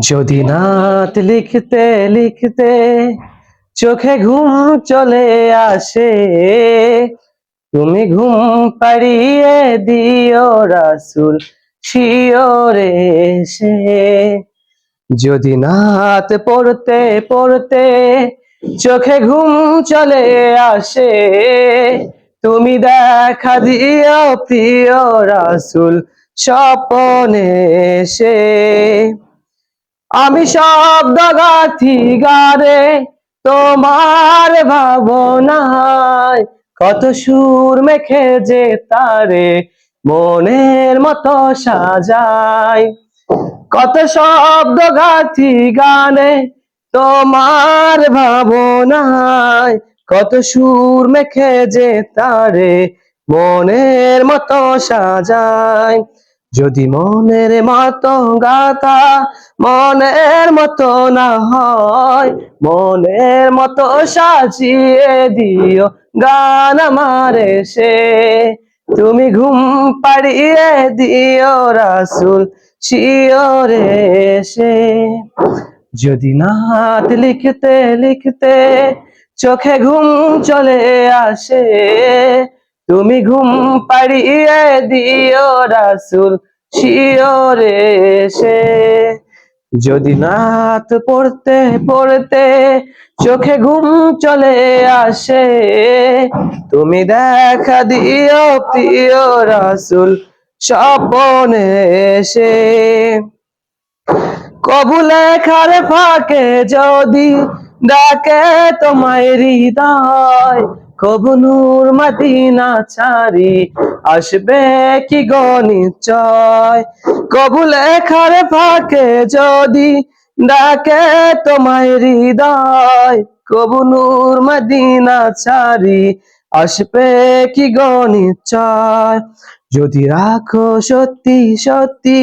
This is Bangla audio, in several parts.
যদি নাত লিখতে লিখতে চোখে ঘুম চলে আসে, তুমি ঘুম পাড়িয়ে দিও রাসূল শিওরে এসে। যদি নাত পড়তে পড়তে চোখে ঘুম চলে আসে, তুমি দেখা দিও প্রিয় রাসূল স্বপনে এসে। আমি শব্দ গাথি গারে তোমার ভাবনায়, কত সুর মেখে যে তারে মনের মতো সাজাই। কত শব্দ গাথি গানে তোমার ভাবনায়, কত সুর মেখে যে তারে মনের মতো সাজাই। যদি মনের মতো গাথা মনের মতো না হয়, মনের মতো সাজিয়ে দিও গান আমার এসে। তুমি ঘুম পাড়িয়ে দিও রাসূল শিওরে এসে। যদি নাত লিখতে লিখতে চোখে ঘুম চলে আসে, তুমি ঘুম পাড়িয়ে দিও রাসূল শিওরে এসে। যদি নাত পড়তে পড়তে চোখে ঘুম চলে আসে, তুমি দেখা দিও প্রিয় রাসূল স্বপনে এসে। কবু লেখার ফাঁকে যদি ডাকে তোমায় হৃদয়, কবু নূর মদিনা ছাড়ি আসবে কি গো নিশ্চয়। কবু লেখার ফাঁকে যদি ডাকে তোমায় হৃদয়, কবু নূর মদিনা ছাড়ি আসবে কি গো নিশ্চয়। যদি রাখো সত্যি সত্যি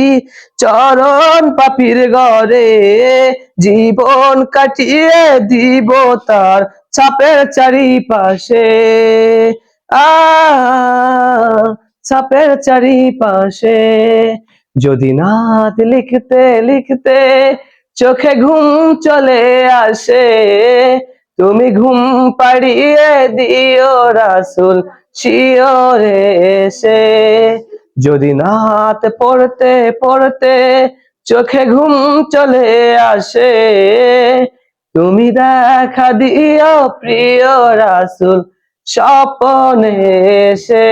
চরণ পাপীর ঘরে, জীবন কাটিয়ে দিব তার ছাপের চারিপাশে। ছাপের চারিপাশে। যদি নাত লিখতে লিখতে চোখে ঘুম চলে আসে, তুমি ঘুম পাড়িয়ে দিও রাসূল শিওরে এসে। যদি নাত পড়তে পড়তে চোখে ঘুম চলে আসে, তুমি দেখা দিও প্রিয় রাসূল স্বপনে এসে।